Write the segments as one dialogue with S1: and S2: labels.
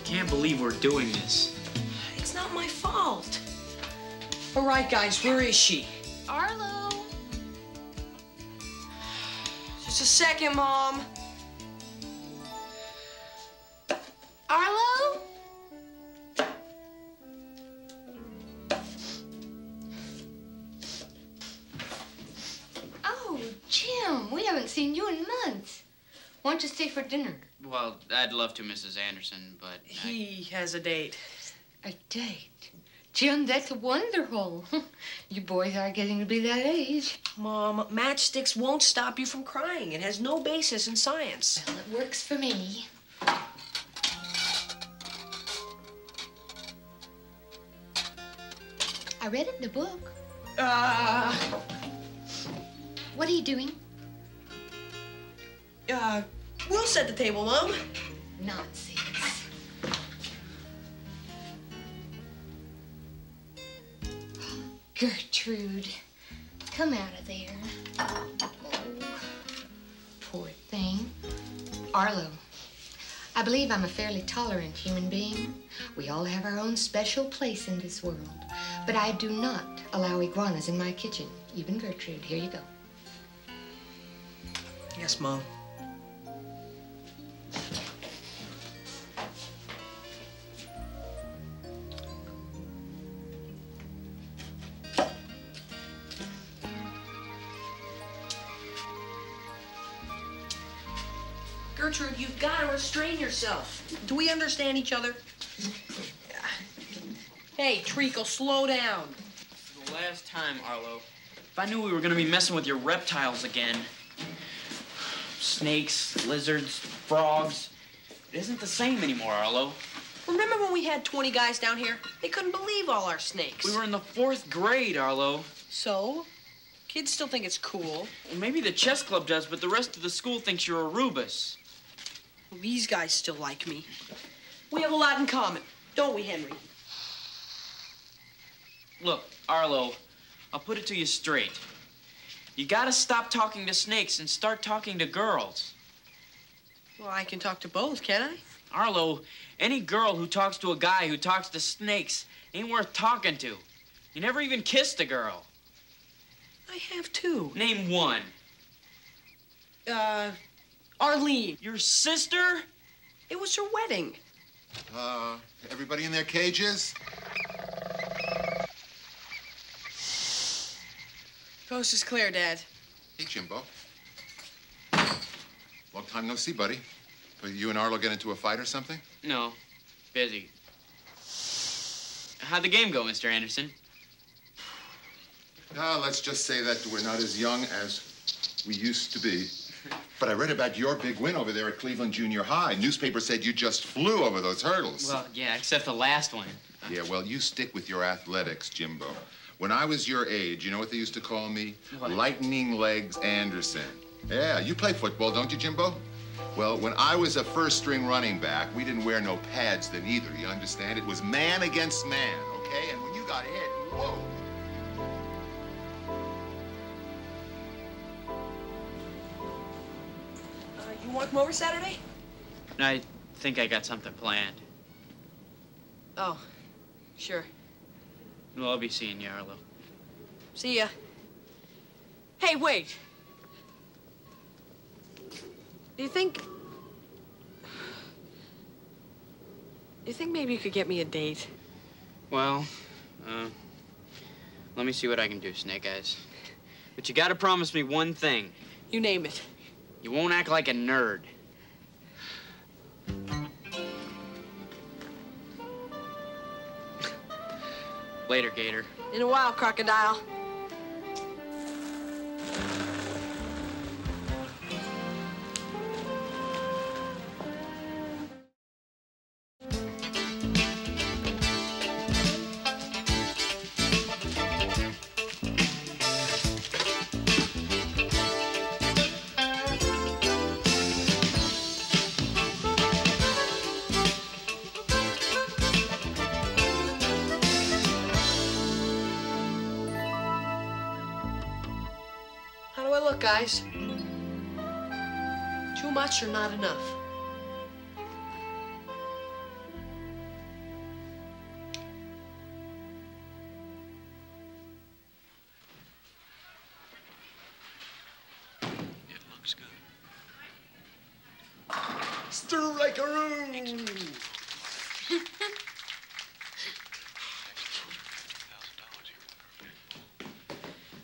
S1: can't believe we're doing this.
S2: It's not my fault. All right, guys, where is she?
S3: Arlo.
S2: Just a second, Mom.
S3: Arlo? Oh, Jim, we haven't seen you in months. Why don't you stay for dinner?
S1: Well, I'd love to, Mrs. Anderson, but
S2: He has a date.
S3: A date? Jim, that's wonderful. You boys are getting to be that age.
S2: Mom, matchsticks won't stop you from crying. It has no basis in science.
S3: Well, it works for me. I read it in the book. What are you doing?
S2: We'll set the table, Mom.
S3: Nonsense. Gertrude, come out of there. Oh, poor thing. Arlo, I believe I'm a fairly tolerant human being. We all have our own special place in this world. But I do not allow iguanas in my kitchen. Even Gertrude, here you go.
S2: Yes, Mom. Gertrude, you've got to restrain yourself. Do we understand each other? Hey, Treacle, slow down.
S1: for the last time, Arlo, if I knew we were gonna be messing with your reptiles again, snakes, lizards, frogs, it isn't the same anymore, Arlo.
S2: Remember when we had 20 guys down here? They couldn't believe all our snakes.
S1: We were in the 4th grade, Arlo.
S2: So? Kids still think it's cool.
S1: Well, maybe the chess club does, but the rest of the school thinks you're a rubus.
S2: Well, these guys still like me. We have a lot in common, don't we, Henry?
S1: Look, Arlo, I'll put it to you straight. You gotta stop talking to snakes and start talking to girls.
S2: Well, I can talk to both, can I?
S1: Arlo, any girl who talks to a guy who talks to snakes ain't worth talking to. You never even kissed a girl.
S2: I have two.
S1: Name one.
S2: Arlene.
S1: Your sister?
S2: It was her wedding.
S4: Everybody in their cages?
S2: Coast is clear, Dad.
S4: Hey, Jimbo. Long time no see, buddy. But you and Arlo get into a fight or something?
S1: No, busy. How'd the game go, Mr. Anderson?
S4: Let's just say that we're not as young as we used to be. But I read about your big win over there at Cleveland Junior High. Newspaper said you just flew over those hurdles.
S1: Well, yeah, except the last one.
S4: Yeah, well, you stick with your athletics, Jimbo. When I was your age, you know what they used to call me?
S1: What?
S4: Lightning Legs Anderson. Yeah, you play football, don't you, Jimbo? Well, when I was a first-string running back, we didn't wear no pads then either, you understand? It was man against man, okay? And when you got hit, whoa.
S2: You want to come over Saturday?
S1: I think I got something planned.
S2: Oh, sure.
S1: Well, I'll be seeing you, Arlo.
S2: See ya. Hey, wait. Do you think maybe you could get me a date?
S1: Well, let me see what I can do, Snake Eyes. But you gotta promise me one thing.
S2: You name it.
S1: You won't act like a nerd. Later, Gator.
S2: In a while, Crocodile. How do I look, guys? Too much or not enough?
S5: Strike-a-roo!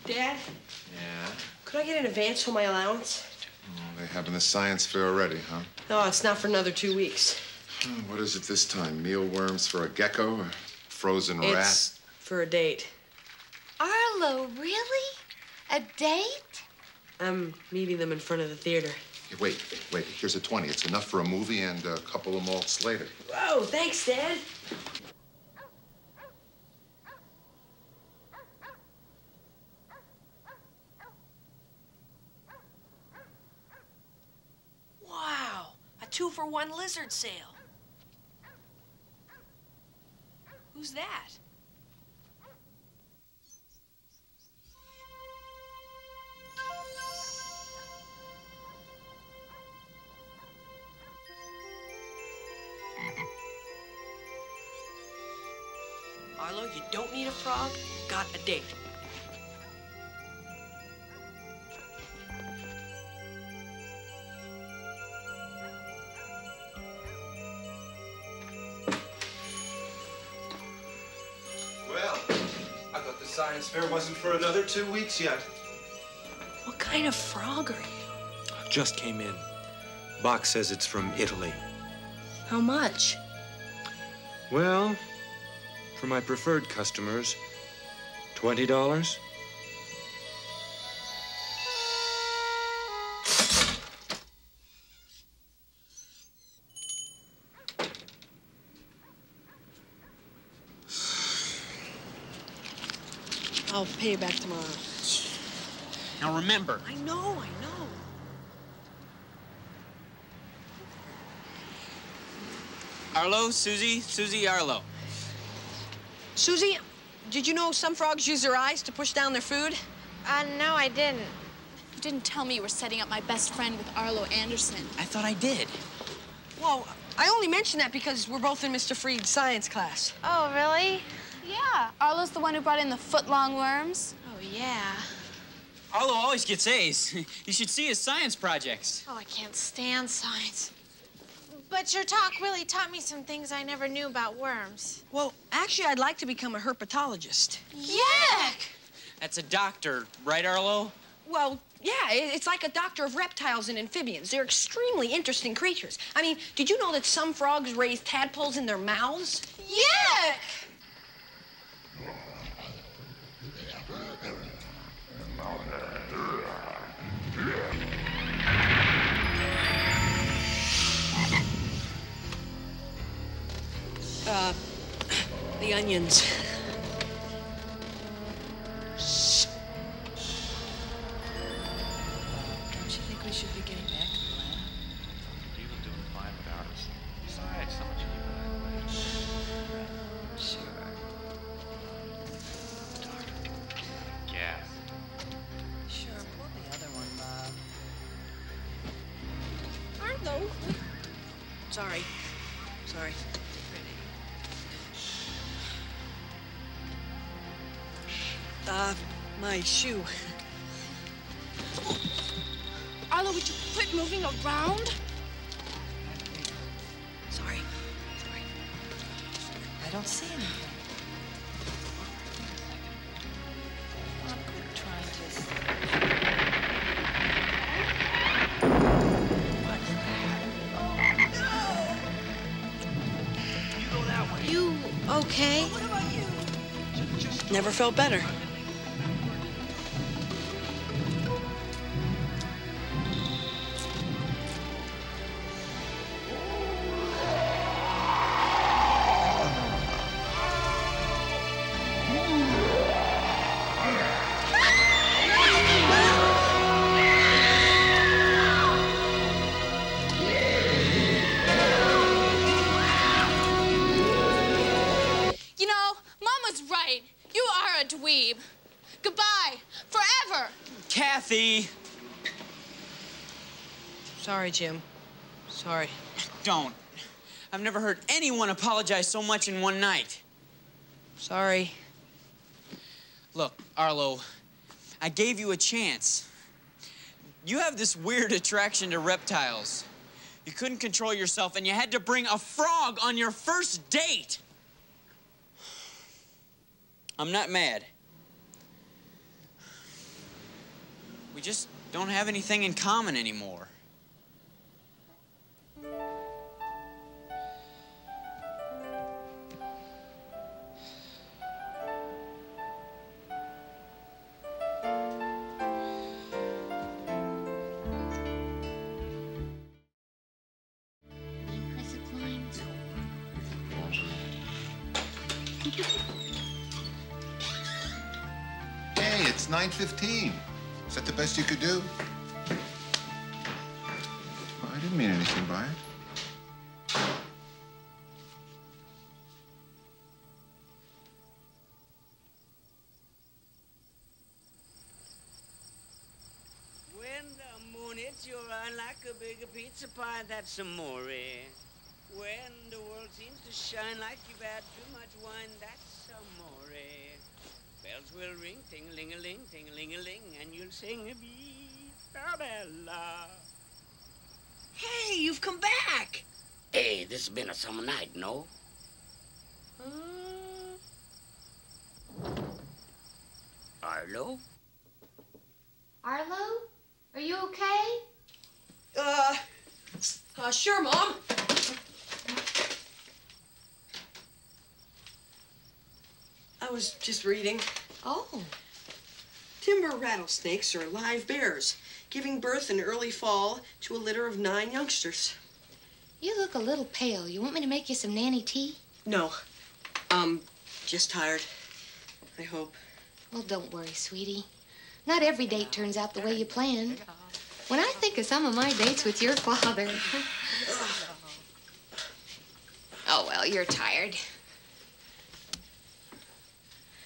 S2: Dad,
S4: Yeah?
S2: could I get an advance for my allowance?
S4: Oh, they're having the science fair already, huh?
S2: No, it's not for another 2 weeks.
S4: Oh, what is it this time? Mealworms for a gecko or frozen rat?
S2: It's for a date.
S3: Arlo, really? A date?
S2: I'm meeting them in front of the theater.
S4: Hey, wait. Here's a 20. It's enough for a movie and a couple of malts later.
S2: Whoa, thanks, Dad. Wow, a 2-for-1 lizard sale. Who's that? Arlo, you don't need a frog. Got a date.
S5: Well, I thought the science fair wasn't for another 2 weeks yet.
S2: What kind of frog are you?
S5: Just came in. Box says it's from Italy.
S2: How much?
S5: Well, for my preferred customers, $20.
S2: I'll pay you back tomorrow.
S1: Now remember,
S2: I know.
S1: Arlo, Susie, Arlo.
S2: Susie, did you know some frogs use their eyes to push down their food?
S6: No, I didn't. You didn't tell me you were setting up my best friend with Arlo Anderson.
S1: I thought I did.
S2: Well, I only mention that because we're both in Mr. Freed's science class.
S6: Oh, really? Yeah. Arlo's the one who brought in the foot-long worms. Oh, yeah.
S1: Arlo always gets A's. You should see his science projects.
S6: Oh, I can't stand science. But your talk really taught me some things I never knew about worms.
S2: Well, actually, I'd like to become a herpetologist.
S6: Yuck!
S1: That's a doctor, right, Arlo?
S2: Well, yeah, it's like a doctor of reptiles and amphibians. They're extremely interesting creatures. I mean, did you know that some frogs raise tadpoles in their mouths?
S6: Yuck!
S2: The onions. Don't you think we should be getting back to the lab?
S7: You will do fine without us. Besides, how much you
S2: Sure.
S7: Gas.
S2: Sure, pull the other one, Bob. Arlo. Sorry. My shoe.
S6: Arlo, would you quit moving around?
S2: Sorry. I don't see anything. I'm good trying to...
S6: You okay?
S2: Never felt better.
S6: You know, Mama's right. You are a dweeb. Goodbye. Forever.
S1: Kathy!
S2: Sorry, Jim. Sorry.
S1: Don't. I've never heard anyone apologize so much in one night.
S2: Sorry.
S1: Look, Arlo, I gave you a chance. You have this weird attraction to reptiles. You couldn't control yourself, and you had to bring a frog on your first date. I'm not mad. We just don't have anything in common anymore.
S4: Hey, it's 9:15. Is that the best you could do? Well, I didn't mean anything by it.
S8: When the moon hits your eye like a big pizza pie, that's amore. When the world seems to shine like you've had too much wine, that's amore. Bells will ring, ting-a-ling-a-ling, ting-a-ling-a-ling, and you'll sing Viva Bella.
S2: Hey, you've come back.
S8: Hey, this has been a summer night, no? Arlo?
S3: Arlo? Are you okay?
S2: Sure, Mom.
S9: I was just reading.
S3: Oh.
S9: Timber rattlesnakes are live bears, giving birth in early fall to a litter of 9 youngsters.
S3: You look a little pale. You want me to make you some nanny tea?
S9: No. Just tired. I hope.
S3: Well, don't worry, sweetie. Not every date turns out the way you planned. When I think of some of my dates with your father... Oh, well, you're tired.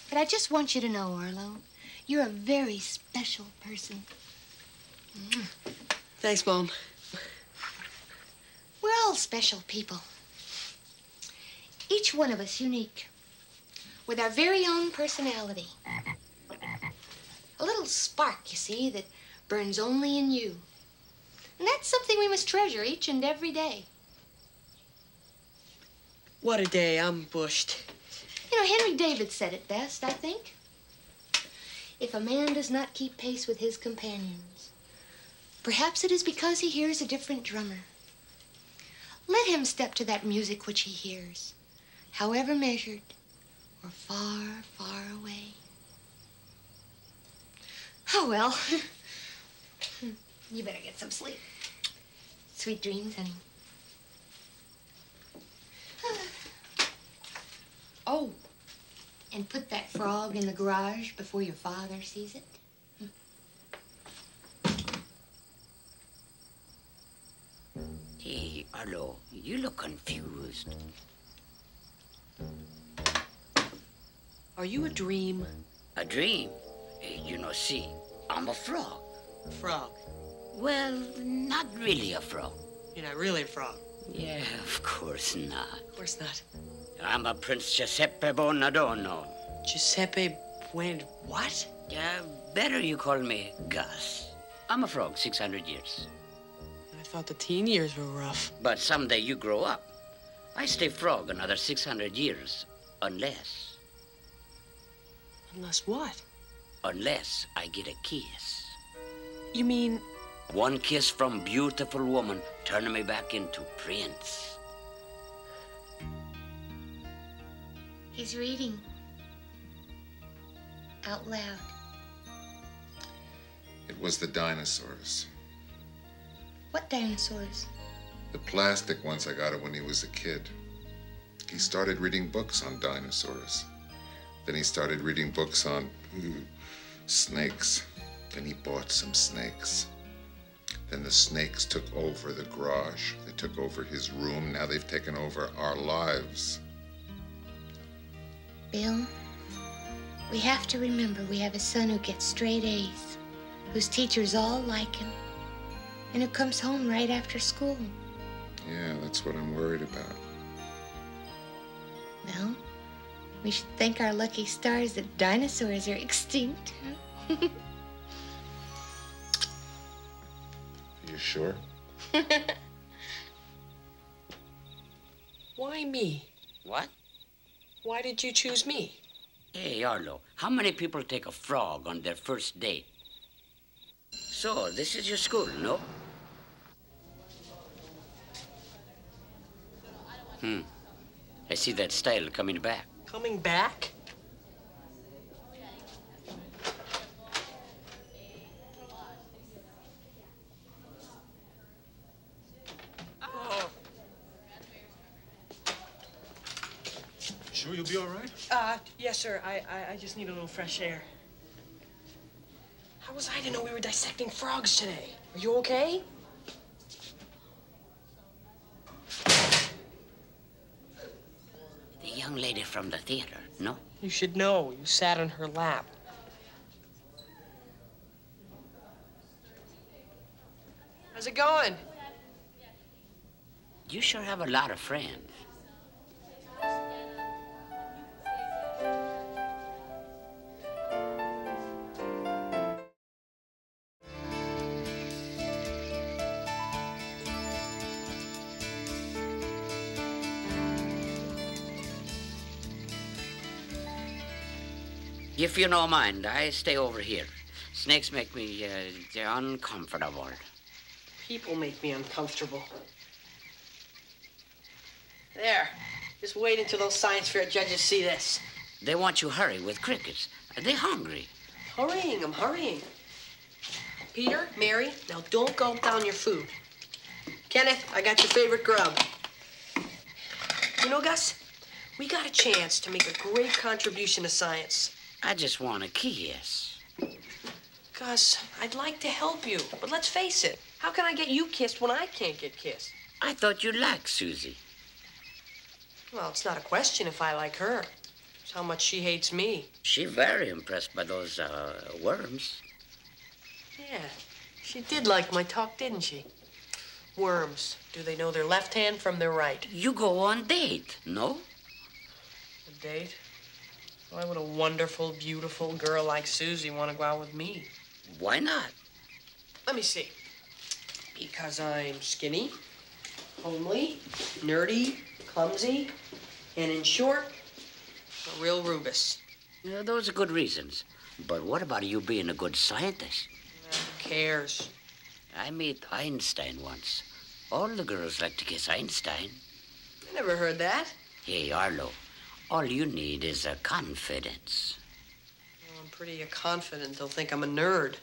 S3: But I just want you to know, Arlo, you're a very special person.
S9: Thanks, Mom.
S3: We're all special people. Each one of us unique, with our very own personality. A little spark, you see, that burns only in you. And that's something we must treasure each and every day.
S9: What a day. I'm bushed.
S3: You know, Henry David said it best, I think. If a man does not keep pace with his companions, perhaps it is because he hears a different drummer. Let him step to that music which he hears, however measured or far, far away. Oh, well. You better get some sleep. Sweet dreams, honey. Oh, and put that frog in the garage before your father sees it.
S8: Hey, Arlo, you look confused.
S9: Are you a dream?
S8: A dream? Hey, you know, see, I'm a frog.
S9: Frog.
S8: Well, not really a frog.
S9: You're not really a frog.
S8: Yeah, of course not.
S9: Of course not.
S8: I'm a Prince Giuseppe Bonadonna.
S9: Giuseppe what?
S8: Yeah, better you call me Gus. I'm a frog, 600 years.
S9: I thought the teen years were rough.
S8: But someday you grow up. I stay frog another 600 years, unless...
S9: Unless what?
S8: Unless I get a kiss.
S9: You mean...
S8: One kiss from beautiful woman, turning me back into prince.
S3: He's reading. Out loud.
S4: It was the dinosaurs.
S3: What dinosaurs?
S4: The plastic ones I got him when he was a kid. He started reading books on dinosaurs. Then he started reading books on snakes. Then he bought some snakes. Then the snakes took over the garage. They took over his room. Now they've taken over our lives.
S3: Bill, we have to remember we have a son who gets straight A's, whose teachers all like him, and who comes home right after school.
S4: Yeah, that's what I'm worried about.
S3: Well, we should thank our lucky stars that dinosaurs are extinct.
S4: You sure?
S9: Why me?
S8: What?
S9: Why did you choose me?
S8: Hey, Arlo, how many people take a frog on their first date? So, this is your school, no? I see that style coming back.
S9: Coming back?
S5: Sure you'll be all right?
S9: Yes, sir. I just need a little fresh air. How was I to know we were dissecting frogs today? Are you okay?
S8: The young lady from the theater, no?
S9: You should know. You sat on her lap. How's it going?
S8: You sure have a lot of friends. If you don't mind, I stay over here. Snakes make me uncomfortable.
S9: People make me uncomfortable. There. Just wait until those science fair judges see this.
S8: They want you hurry with crickets. They're hungry.
S9: Hurrying, I'm hurrying. Peter, Mary, now don't gulp down your food. Kenneth, I got your favorite grub. You know, Gus, we got a chance to make a great contribution to science.
S8: I just want a kiss.
S9: Gus, I'd like to help you, but let's face it. How can I get you kissed when I can't get kissed?
S8: I thought you liked Susie.
S9: Well, it's not a question if I like her. It's how much she hates me.
S8: She's very impressed by those worms.
S9: Yeah, she did like my talk, didn't she? Worms. Do they know their left hand from their right?
S8: You go on date, no?
S9: A date? Why would a wonderful, beautiful girl like Susie want to go out with me?
S8: Why not?
S9: Let me see. Because I'm skinny, homely, nerdy, clumsy, and in short, a real rubus.
S8: Yeah, those are good reasons. But what about you being a good scientist?
S9: Who cares?
S8: I met Einstein once. All the girls like to kiss Einstein.
S9: I never heard that.
S8: Hey, Arlo, all you need is a confidence.
S9: Well, I'm pretty confident they'll think I'm a nerd.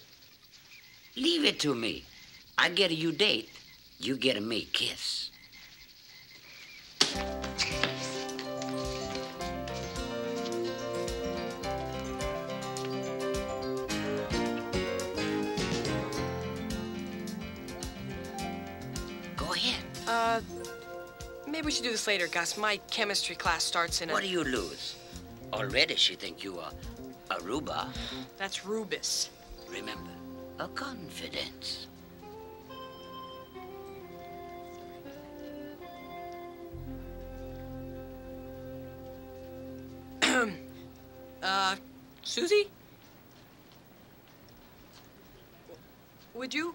S8: Leave it to me. I get a you date, you get a me kiss. Go ahead.
S9: Maybe we should do this later, Gus. My chemistry class starts in
S8: What do you lose? Already she think you are Aruba.
S9: That's rubus.
S8: Remember, a confidence.
S9: Susie? Would you?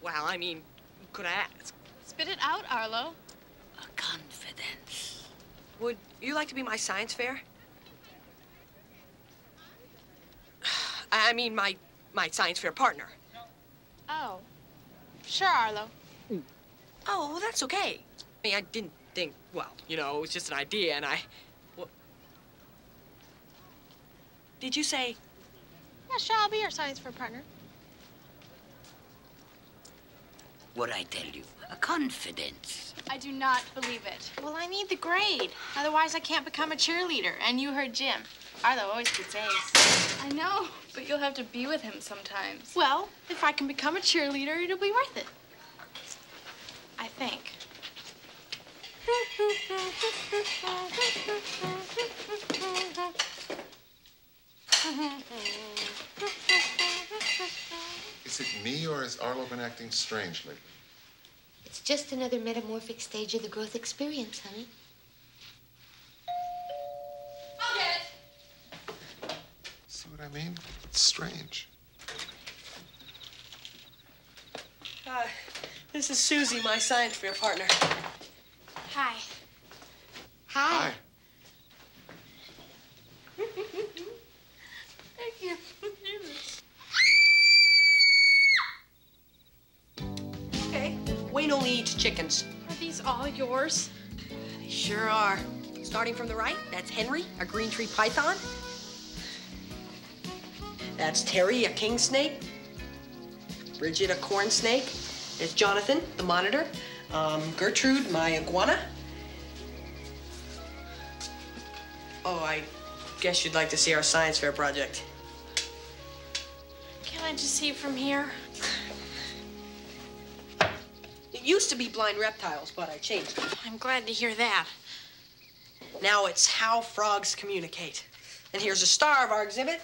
S9: Well, I mean, could I ask?
S6: Spit it out, Arlo.
S8: A confidence.
S9: Would you like to be my science fair? I mean, my science fair partner.
S6: Oh. Sure, Arlo.
S9: Oh, well, that's okay. I mean, I didn't think, well, you know, it was just an idea, and well, did you say?
S6: Yeah, sure, I'll be your science fair partner.
S8: What I tell you, a confidence.
S6: I do not believe it. Well, I need the grade. Otherwise, I can't become a cheerleader. And you heard Jim. Arlo always gets A's. I know, but you'll have to be with him sometimes. Well, if I can become a cheerleader, it'll be worth it. I think.
S4: Is it me, or has Arlo been acting strangely?
S3: It's just another metamorphic stage of the growth experience, honey.
S6: I'll get it.
S4: See what I mean? It's strange.
S9: This is Susie, my science fair partner.
S6: Hi.
S3: Hi.
S6: I can't believe it.
S9: Okay, Wayne only eats chickens.
S6: Are these all yours?
S9: They sure are. Starting from the right, that's Henry, a green tree python. That's Terry, a king snake. Bridget, a corn snake. There's Jonathan, the monitor. Gertrude, my iguana. Oh, I guess you'd like to see our science fair project.
S6: Can I just see it from here?
S9: It used to be blind reptiles, but I changed it.
S6: I'm glad to hear that.
S9: Now it's how frogs communicate. And here's a star of our exhibit,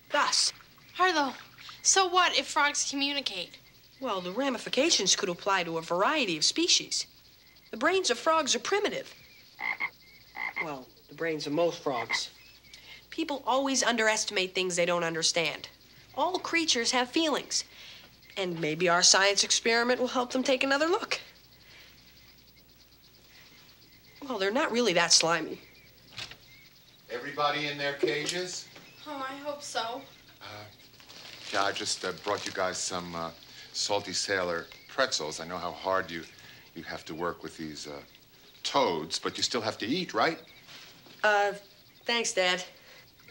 S9: Gus.
S6: Arlo, so what if frogs communicate?
S9: Well, the ramifications could apply to a variety of species. The brains of frogs are primitive. Well, the brains of most frogs. People always underestimate things they don't understand. All creatures have feelings. And maybe our science experiment will help them take another look. Well, they're not really that slimy.
S4: Everybody in their cages?
S6: Oh, I hope so.
S4: Yeah, I just brought you guys some Salty Sailor pretzels. I know how hard you have to work with these toads, but you still have to eat, right?
S9: Thanks, Dad.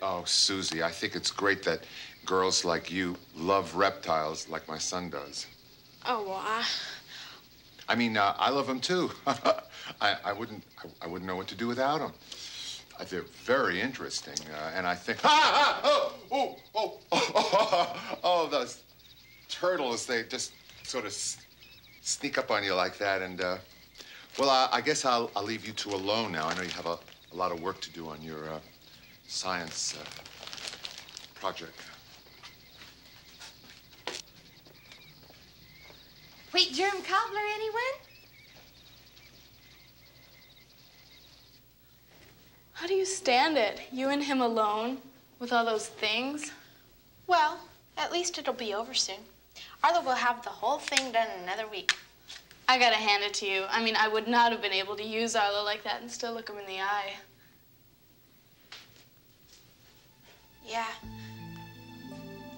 S4: Oh, Susie, I think it's great that girls like you love reptiles like my son does.
S6: Oh, well,
S4: I mean, I love them too. I wouldn't know what to do without them. They're very interesting, and I think. Oh, those turtles! They just sort of sneak up on you like that, and well, I guess I'll leave you two alone now. I know you have a lot of work to do on your science project.
S3: Wait, germ cobbler, anyone?
S6: how do you stand it? You and him alone with all those things?
S10: Well, at least it'll be over soon. Arlo will have the whole thing done in another week.
S6: I gotta hand it to you. I mean, I would not have been able to use Arlo like that and still look him in the eye.
S10: Yeah.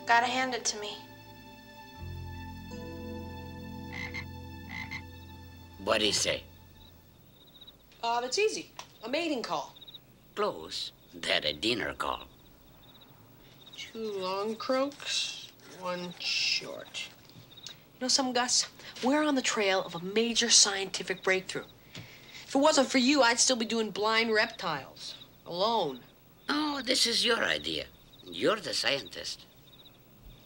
S10: Gotta hand it to me.
S11: What'd he say?
S9: That's easy. A mating call.
S11: Close. That a dinner call.
S9: 2 long croaks, 1 short. You know something, Gus? We're on the trail of a major scientific breakthrough. If it wasn't for you, I'd still be doing blind reptiles. Alone.
S11: Oh, this is your idea. You're the scientist.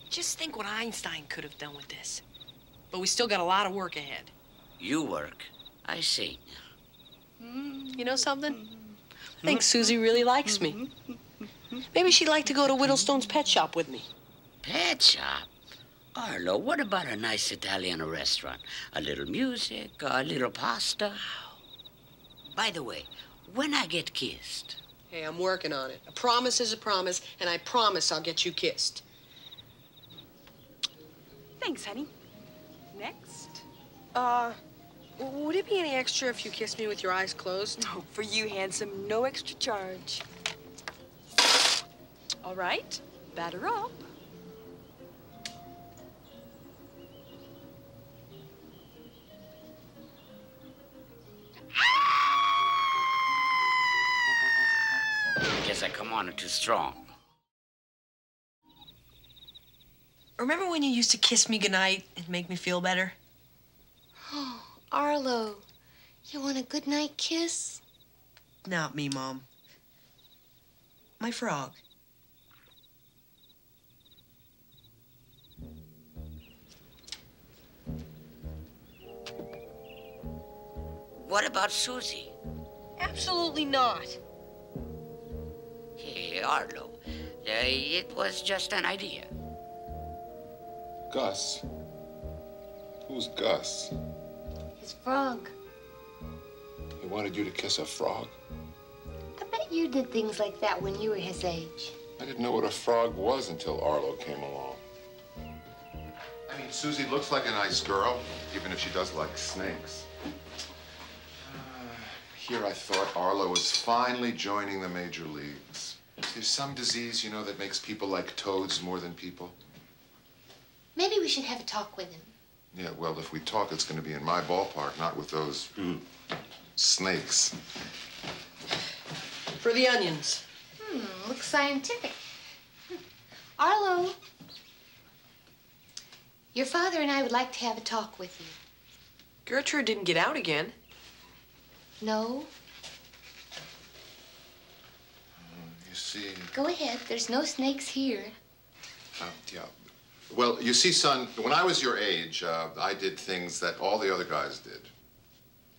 S9: Just think what Einstein could have done with this. But we still got a lot of work ahead.
S11: You work. I sing.
S9: You know something? I think Susie really likes me. Maybe she'd like to go to Whittlestone's pet shop with me.
S11: Pet shop? Arlo, what about a nice Italian restaurant? A little music, a little pasta. By the way, when I get kissed...
S9: Hey, I'm working on it. A promise is a promise, and I promise I'll get you kissed.
S2: Thanks, honey. Next.
S9: Would it be any extra if you kissed me with your eyes closed?
S2: Oh, for you, handsome, no extra charge. All right, batter up.
S11: Guess I come on it too strong.
S9: Remember when you used to kiss me goodnight and make me feel better?
S3: Oh, Arlo, you want a goodnight kiss?
S9: Not me, Mom. My frog.
S11: What about Susie?
S9: Absolutely not.
S11: Hey, Arlo, it was just an idea.
S4: Gus? Who's Gus?
S3: His frog.
S4: He wanted you to kiss a frog?
S3: I bet you did things like that when you were his age.
S4: I didn't know what a frog was until Arlo came along. I mean, Susie looks like a nice girl, even if she does like snakes. Here I thought Arlo was finally joining the major leagues. There's some disease, you know, that makes people like toads more than people.
S3: Maybe we should have a talk with him.
S4: Yeah, well, if we talk, it's going to be in my ballpark, not with those snakes.
S9: For the onions.
S3: Looks scientific. Arlo, your father and I would like to have a talk with you.
S9: Gertrude didn't get out again.
S3: No?
S4: You see...
S3: Go ahead. There's no snakes here.
S4: Yeah. Well, you see, son, when I was your age, I did things that all the other guys did.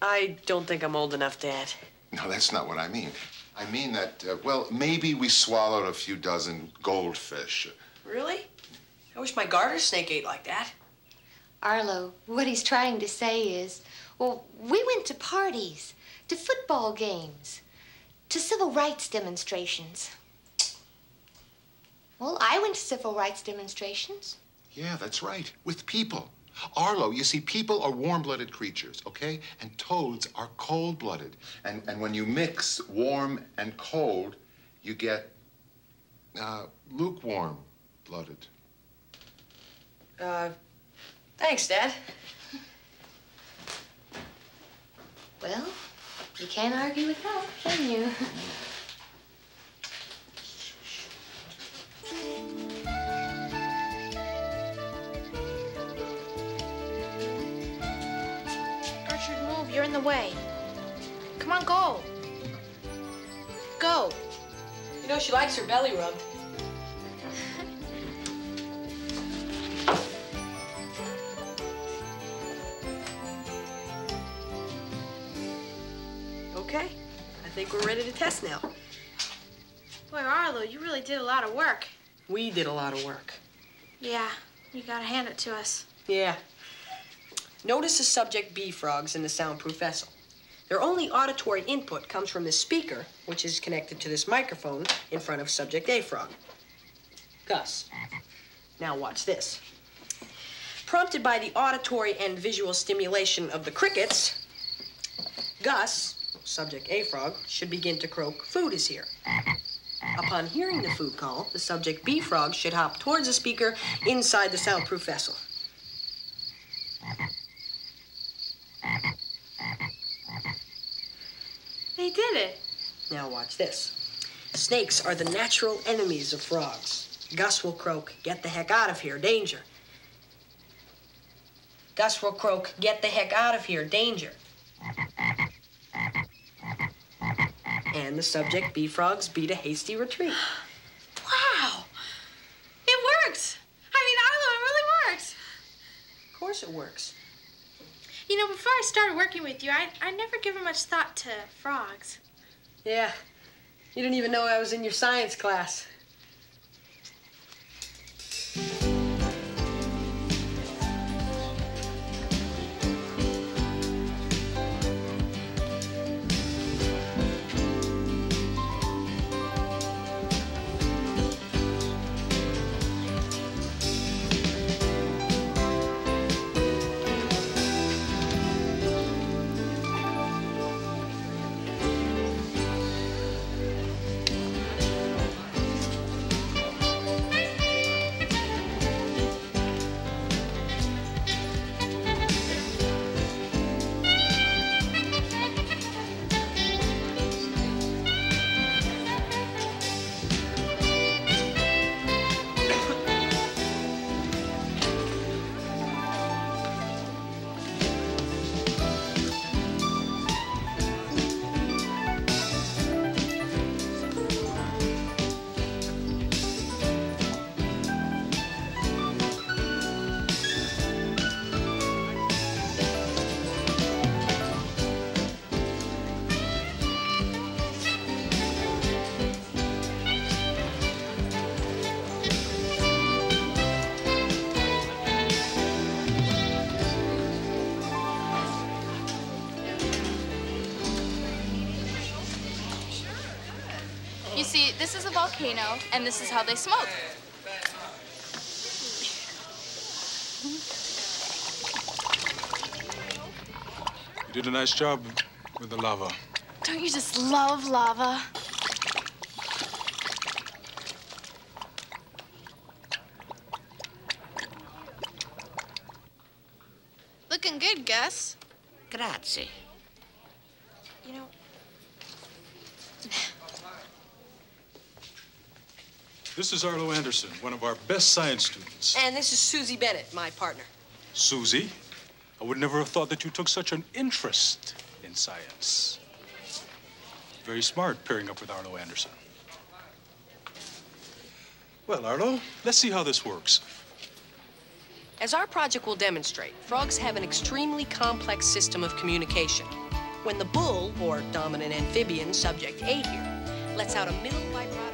S9: I don't think I'm old enough, Dad.
S4: No, that's not what I mean. I mean that, well, maybe we swallowed a few dozen goldfish.
S9: Really? I wish my garter snake ate like that.
S3: Arlo, what he's trying to say is, well, we went to parties, to football games, to civil rights demonstrations. Well, I went to civil rights demonstrations.
S4: Yeah, that's right, with people. Arlo, you see, people are warm-blooded creatures, okay? And toads are cold-blooded. And when you mix warm and cold, you get lukewarm-blooded.
S9: Thanks, Dad.
S3: Well, you can't argue with that, can you?
S10: Gertrude, move. You're in the way. Come on, go. Go.
S9: You know, she likes her belly rubbed. Okay, I think we're ready to test now.
S10: Boy, Arlo, you really did a lot of work.
S9: We did a lot of work.
S10: Yeah, you gotta hand it to us.
S9: Yeah. Notice the subject bee frogs in the soundproof vessel. Their only auditory input comes from this speaker, which is connected to this microphone in front of subject A frog. Gus, now watch this. Prompted by the auditory and visual stimulation of the crickets, Gus, subject A frog, should begin to croak, "Food is here." Upon hearing the food call, the subject B frog should hop towards the speaker inside the soundproof vessel.
S10: They did it.
S9: Now watch this. Snakes are the natural enemies of frogs. Gus will croak, "Get the heck out of here, danger." Gus will croak, "Get the heck out of here, danger." And the subject bee frogs beat a hasty retreat.
S10: Wow. It works. I mean, Arlo, it really works.
S9: Of course it works.
S10: You know, before I started working with you, I never given much thought to frogs.
S9: Yeah. You didn't even know I was in your science class.
S6: You see, this is a volcano, and this is how they smoke.
S5: You did a nice job with the lava.
S6: Don't you just love lava? Looking good, Gus.
S11: Grazie.
S6: You know,
S12: This is Arlo Anderson, one of our best science students.
S9: And this is Susie Bennett, my partner.
S12: Susie, I would never have thought that you took such an interest in science. Very smart pairing up with Arlo Anderson. Well, Arlo, let's see how this works.
S9: As our project will demonstrate, frogs have an extremely complex system of communication. When the bull, or dominant amphibian, subject A here, lets out a middle vibrato.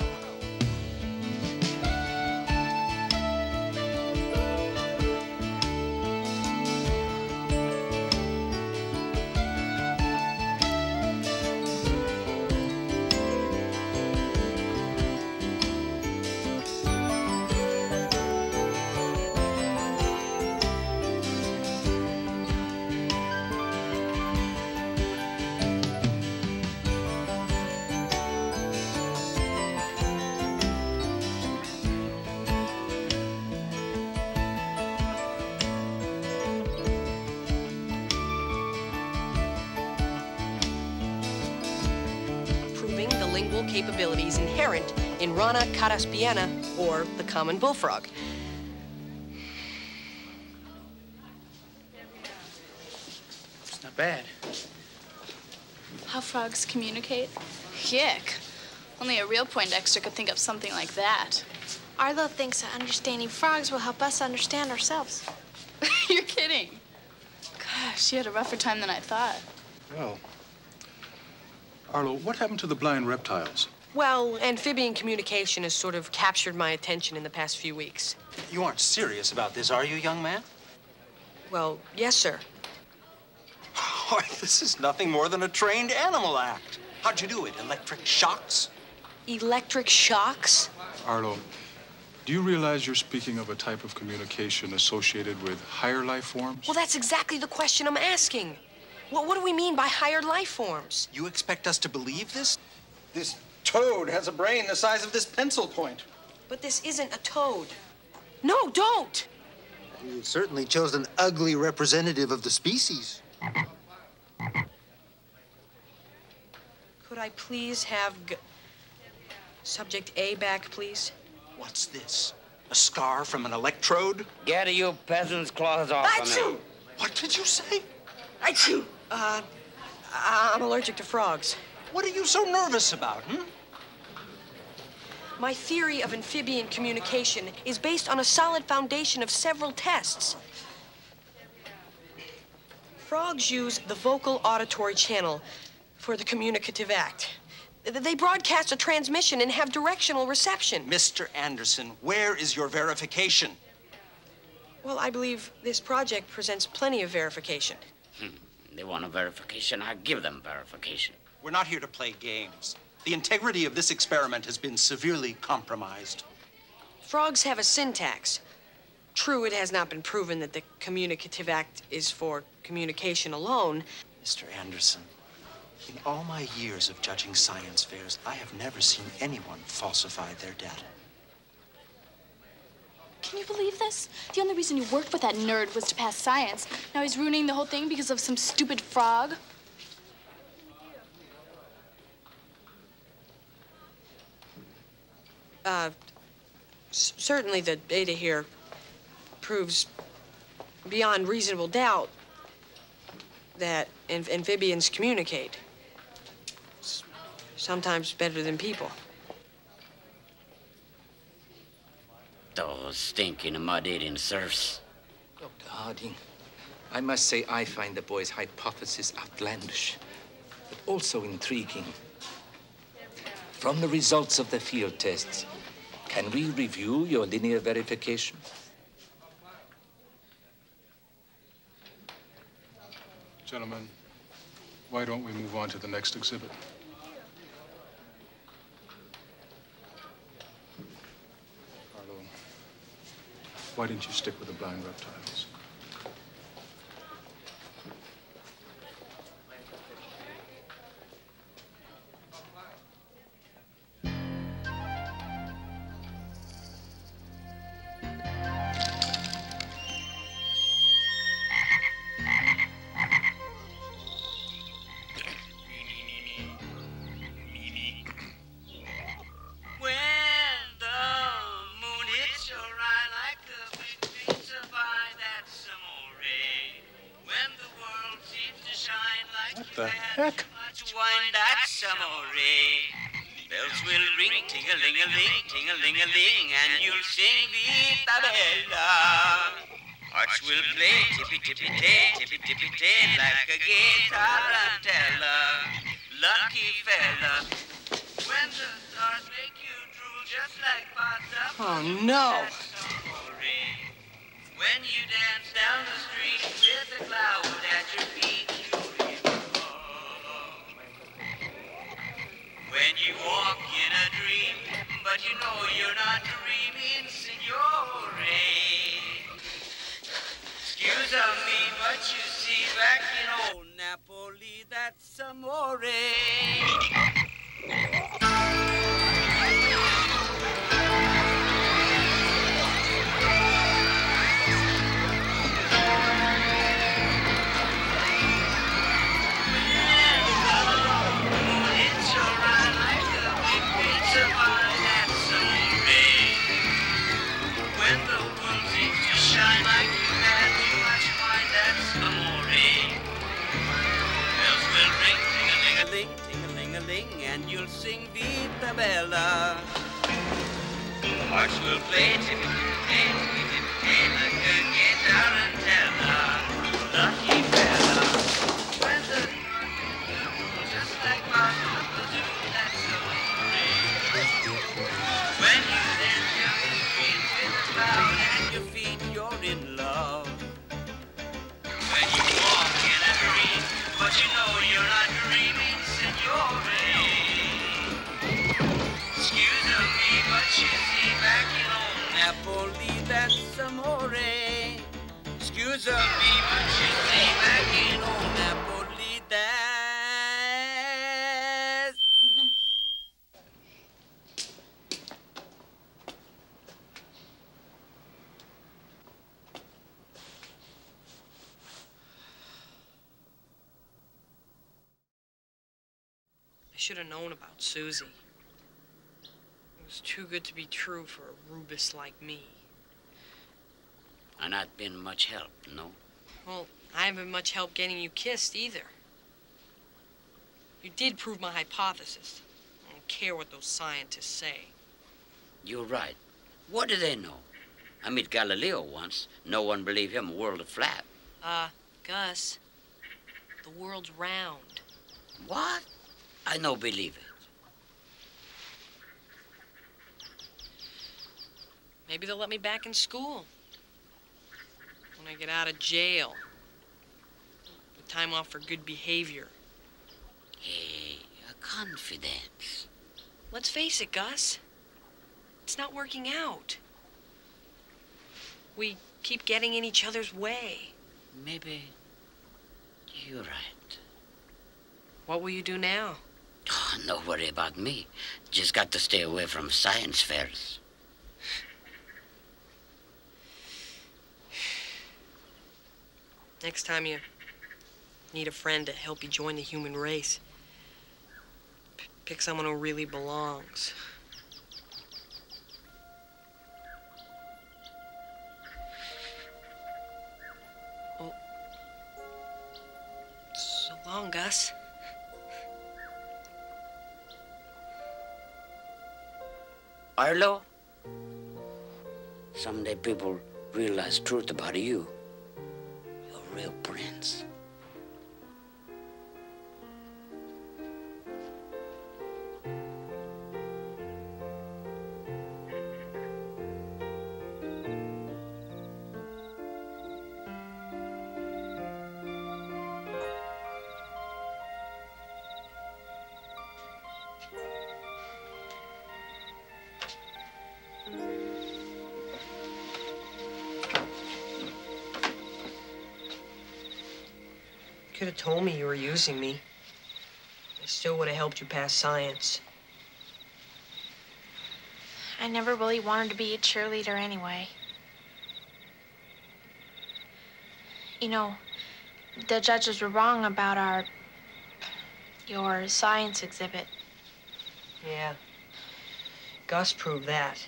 S9: Lingual capabilities inherent in Rana caraspiana, or the common bullfrog.
S1: It's not bad.
S6: how frogs communicate? Yuck. Only a real Poindexter could think of something like that.
S10: Arlo thinks that understanding frogs will help us understand ourselves.
S6: You're kidding. Gosh, she had a rougher time than I thought.
S12: Well, Arlo, what happened to the blind reptiles?
S9: Well, amphibian communication has sort of captured my attention in the past few weeks.
S5: You aren't serious about this, are you, young man?
S9: Well, yes, sir.
S5: Why, this is nothing more than a trained animal act. How'd you do it? Electric shocks?
S9: Electric shocks?
S12: Arlo, do you realize you're speaking of a type of communication associated with higher life forms?
S9: Well, that's exactly the question I'm asking. What do we mean by higher life forms?
S5: You expect us to believe this? This toad has a brain the size of this pencil point.
S9: But this isn't a toad. No, don't!
S13: You certainly chose an ugly representative of the species.
S9: Could I please have subject A back, please?
S5: What's this? A scar from an electrode?
S11: Get you peasants' claws off of me.
S5: What did you say?
S9: Achoo! I'm allergic to frogs.
S5: What are you so nervous about,
S9: My theory of amphibian communication is based on a solid foundation of several tests. Frogs use the vocal auditory channel for the communicative act. They broadcast a transmission and have directional reception.
S5: Mr. Anderson, where is your verification?
S9: Well, I believe this project presents plenty of verification.
S11: They want a verification, I give them verification.
S5: We're not here to play games. The integrity of this experiment has been severely compromised.
S9: Frogs have a syntax. True, it has not been proven that the communicative act is for communication alone.
S5: Mr. Anderson, in all my years of judging science fairs, I have never seen anyone falsify their data.
S6: Can you believe this? The only reason you worked with that nerd was to pass science. Now he's ruining the whole thing because of some stupid frog.
S9: Certainly the data here proves beyond reasonable doubt that amphibians communicate. Sometimes better than people.
S11: Those stinking mud-eating serfs.
S14: Dr. Harding, I must say I find the boy's hypothesis outlandish, but also intriguing. From the results of the field tests, can we review your linear verification?
S12: Gentlemen, why don't we move on to the next exhibit? Arlo, why didn't you stick with the blind reptiles? heck?
S8: Much wine, that's amore. Bells will ring, ting-a-ling-a-ling, ting-a-ling-a-ling, and you'll sing Vita Bella. Hearts will play tippy-tippy-tay, like a gay tarantella. Lucky fella. When the stars make you drool just like pasta.
S9: Oh, no.
S8: When you dance down the street with a cloud at your feet, when you walk in a dream, but you know you're not dreaming, signore. Excuse me, but you see, back in old Napoli, that's amore. And you'll sing Vita Bella. Hearts will play tippy-tippy-tay, tippy-tippy-tay, like a gay tarantella. Lucky fella. When the just like Papa do, that's amore. When you dance down the street with a cloud at your feet, you're in love. When you walk in a dream, but you know you're not dreaming, signore. You see, back in old Napoli, that's amore. Excuse me, but you see, back in old Napoli, that's...
S9: I should have known about Susie. It was too good to be true for a rubus like me.
S11: And not been much help, no?
S9: Well, I haven't been much help getting you kissed either. You did prove my hypothesis. I don't care what those scientists say.
S11: You're right. What do they know? I met Galileo once. No one believed him, a world of flat.
S9: Gus, the world's round.
S11: What? I no believe it.
S9: Maybe they'll let me back in school. When I get out of jail. With time off for good behavior.
S11: Hey, a confidence.
S9: Let's face it, Gus. It's not working out. We keep getting in each other's way.
S11: Maybe you're right.
S9: What will you do now?
S11: Oh, no worry about me. Just got to stay away from science fairs.
S9: Next time you need a friend to help you join the human race, pick someone who really belongs. Well, so long, Gus.
S11: Arlo? Someday people realize truth about you. You're a real prince.
S9: Could have told me you were using me. I still would have helped you pass science.
S10: I never really wanted to be a cheerleader anyway. You know, the judges were wrong about your science exhibit.
S9: Yeah. Gus proved that.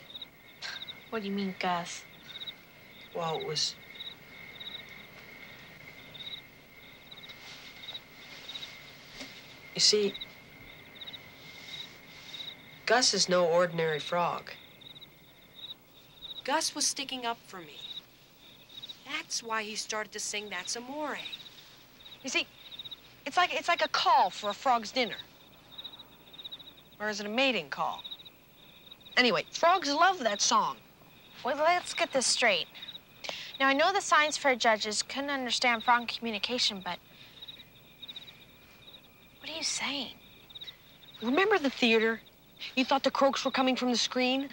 S10: What do you mean, Gus?
S9: Well, it was... You see, Gus is no ordinary frog. Gus was sticking up for me. That's why he started to sing That's Amore. You see, it's like a call for a frog's dinner. Or is it a mating call? Anyway, frogs love that song.
S10: Well, let's get this straight. Now, I know the science fair judges couldn't understand frog communication, but what are you saying?
S9: Remember the theater? You thought the croaks were coming from the screen?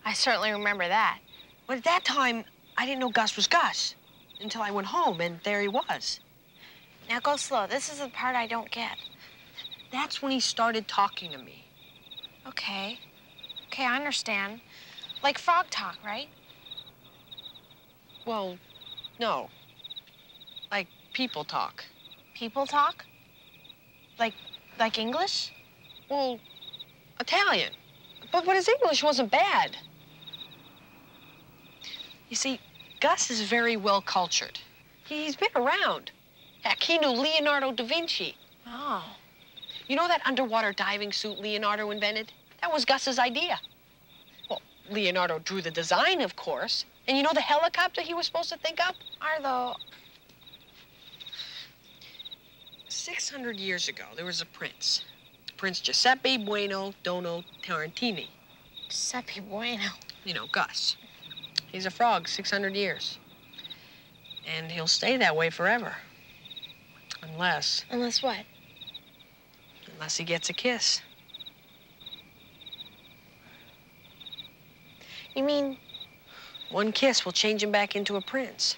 S10: I certainly remember that.
S9: But at that time, I didn't know Gus was Gus until I went home, and there he was.
S10: Now, go slow. This is the part I don't get.
S9: That's when he started talking to me.
S10: Okay. Okay, I understand. Like frog talk, right?
S9: Well, no. Like people talk.
S10: People talk? Like English?
S9: Well, Italian. But his English wasn't bad. You see, Gus is very well cultured. He's been around. Heck, he knew Leonardo da Vinci.
S10: Oh.
S9: You know that underwater diving suit Leonardo invented? That was Gus's idea. Well, Leonardo drew the design, of course. And you know the helicopter he was supposed to think up?
S10: Arlo.
S9: 600 years ago, there was a prince. Prince Giuseppe Bueno Dono Tarantini.
S10: Giuseppe Bueno.
S9: You know, Gus. He's a frog 600 years. And he'll stay that way forever. Unless...
S10: Unless what?
S9: Unless he gets a kiss.
S10: You mean...
S9: One kiss will change him back into a prince.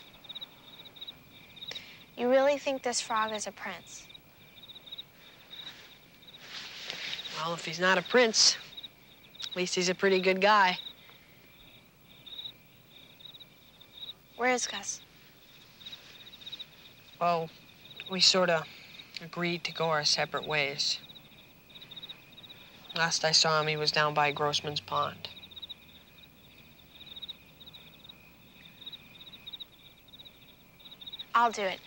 S10: You really think this frog is a prince?
S9: Well, if he's not a prince, at least he's a pretty good guy.
S10: Where is Gus?
S9: Well, we sort of agreed to go our separate ways. Last I saw him, he was down by Grossman's Pond.
S10: I'll do it.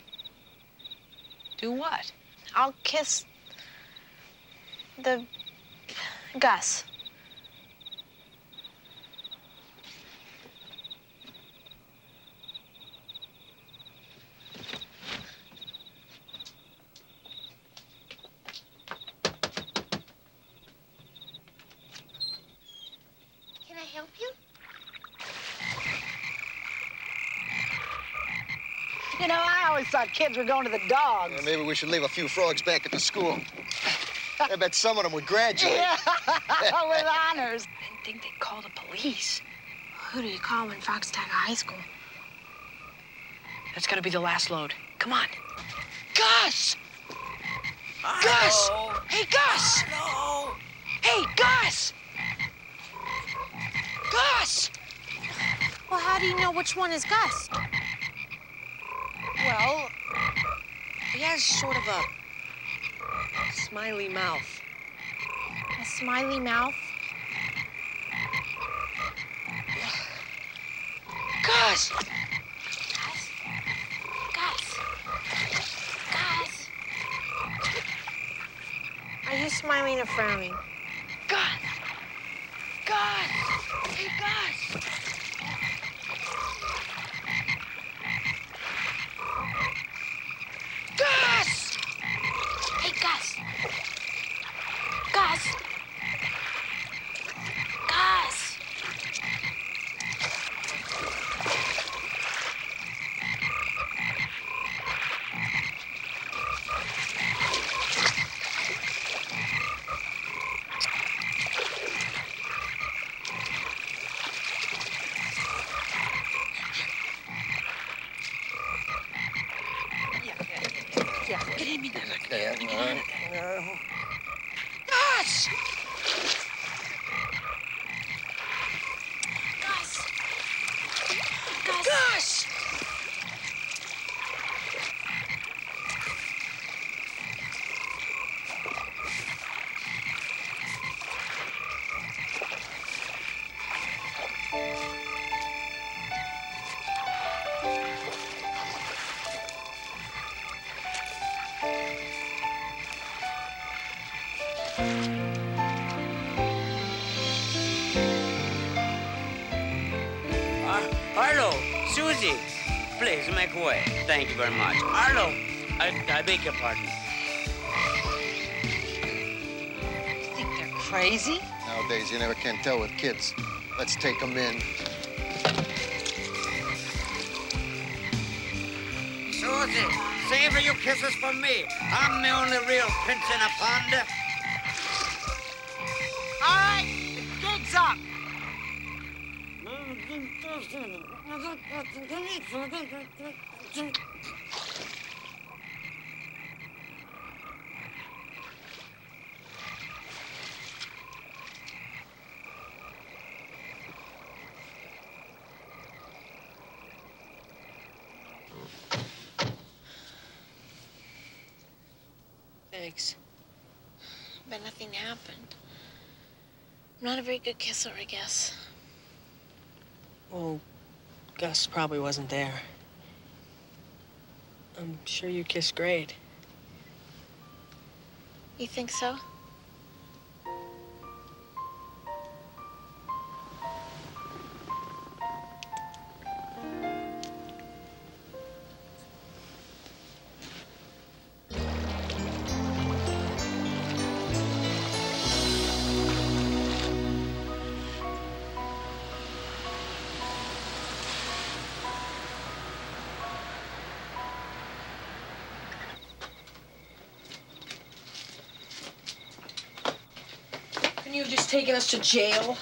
S9: Do what?
S10: I'll kiss the Gus.
S6: Can I help you?
S15: You know, I always thought kids were going to the dogs.
S13: Well, maybe we should leave a few frogs back at the school. I bet some of them would graduate.
S15: Yeah, with honors.
S9: I didn't think they'd call the police.
S10: Who do you call when frogs attack a high school?
S9: That's gotta be the last load. Come on. Gus! Gus! Hey, Gus!
S11: Hello?
S9: Hey, Gus! Gus!
S10: Well, how do you know which one is Gus?
S9: Well, he has sort of a smiley mouth.
S10: A smiley mouth?
S9: Gus!
S10: Gus! Gus! Are you smiling or frowning?
S9: Gus! Gus! Hey, Gus! Gus!
S10: Hey, Gus! Gus! Gus!
S8: Susie, please make way. Thank you very much. Arlo, I beg your pardon.
S9: You think they're crazy?
S13: Nowadays, you never can tell with kids. Let's take them in.
S8: Susie, savor your kisses for me. I'm the only real prince in a pond.
S15: All right, the gig's up.
S10: Thanks. But nothing happened. I'm not a very good kisser, I guess.
S9: Well, Gus probably wasn't there. I'm sure you kissed great.
S10: You think so?
S9: Couldn't you have just taken us to jail?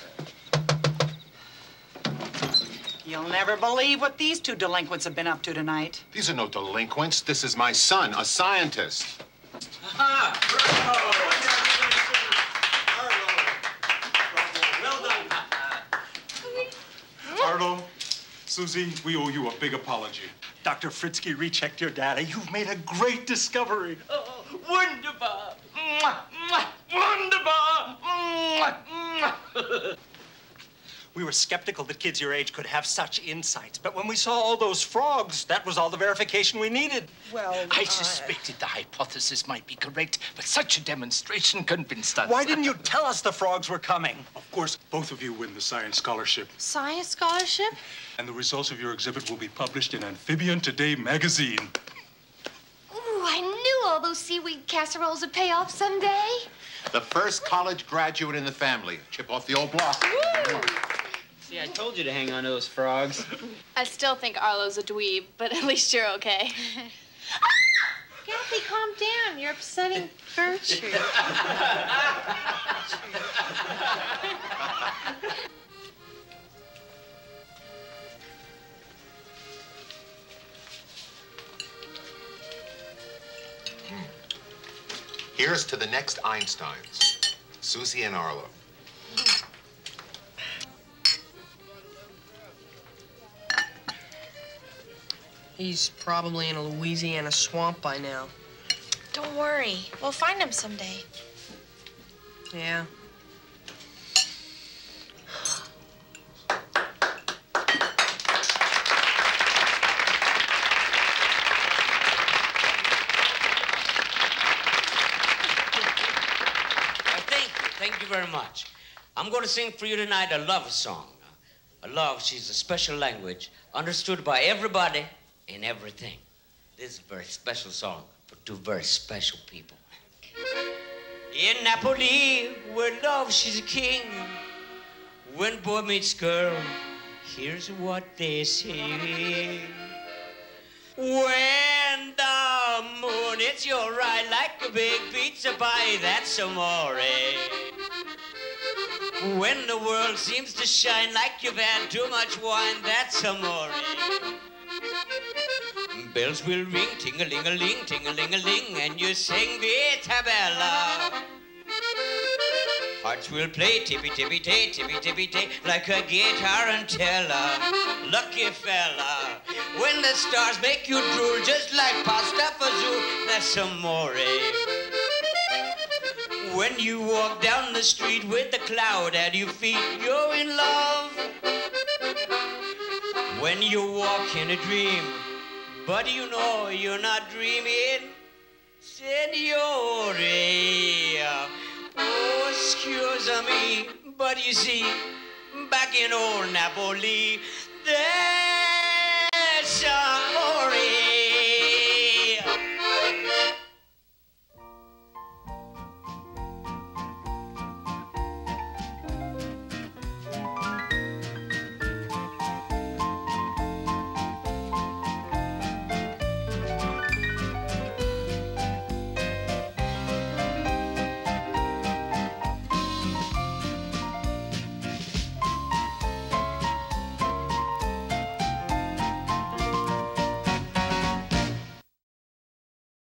S15: You'll never believe what these two delinquents have been up to tonight.
S4: These are no delinquents. This is my son, a scientist.
S12: Arlo, Susie, we owe you a big apology.
S5: Dr. Fritzky rechecked your data. You've made a great discovery.
S1: Oh, wunderbar. Mwah, mwah, wunderbar. Mwah, mwah.
S5: We were skeptical that kids your age could have such insights, but when we saw all those frogs, that was all the verification we needed.
S9: Well,
S14: I suspected the hypothesis might be correct, but such a demonstration convinced us.
S5: Why didn't you tell us the frogs were coming?
S12: Of course, both of you win the science scholarship.
S10: Science scholarship?
S12: And the results of your exhibit will be published in Amphibian Today magazine.
S3: Ooh, I knew all those seaweed casseroles would pay off someday.
S4: The first college graduate in the family. Chip off the old block.
S1: See, I told you to hang on to those frogs.
S6: I still think Arlo's a dweeb, but at least you're okay.
S10: Kathy, calm down. You're upsetting Gertrude.
S4: Here's to the next Einsteins. Susie and Arlo.
S9: He's probably in a Louisiana swamp by now.
S10: Don't worry. We'll find him someday.
S9: Yeah.
S8: Thank you very much. I'm going to sing for you tonight a love song. A love, she's a special language, understood by everybody and everything. This is a very special song for two very special people. In Napoli, where love, she's a king. When boy meets girl, here's what they say. When the moon hits your right like a big pizza pie, that's amore. When the world seems to shine like you've had too much wine, that's amore. Bells will ring, ting-a-ling-a-ling, ting-a-ling-a-ling, and you sing Vita Bella. Hearts will play tippy-tippy-tay, tippy-tippy-tay, like a guitar and tella. Lucky fella, when the stars make you drool, just like pasta fazool, that's amore. When you walk down the street with the cloud at your feet, you're in love. When you walk in a dream, but you know you're not dreaming, Signore. Oh, excuse me, but you see, back in old Napoli, there shine.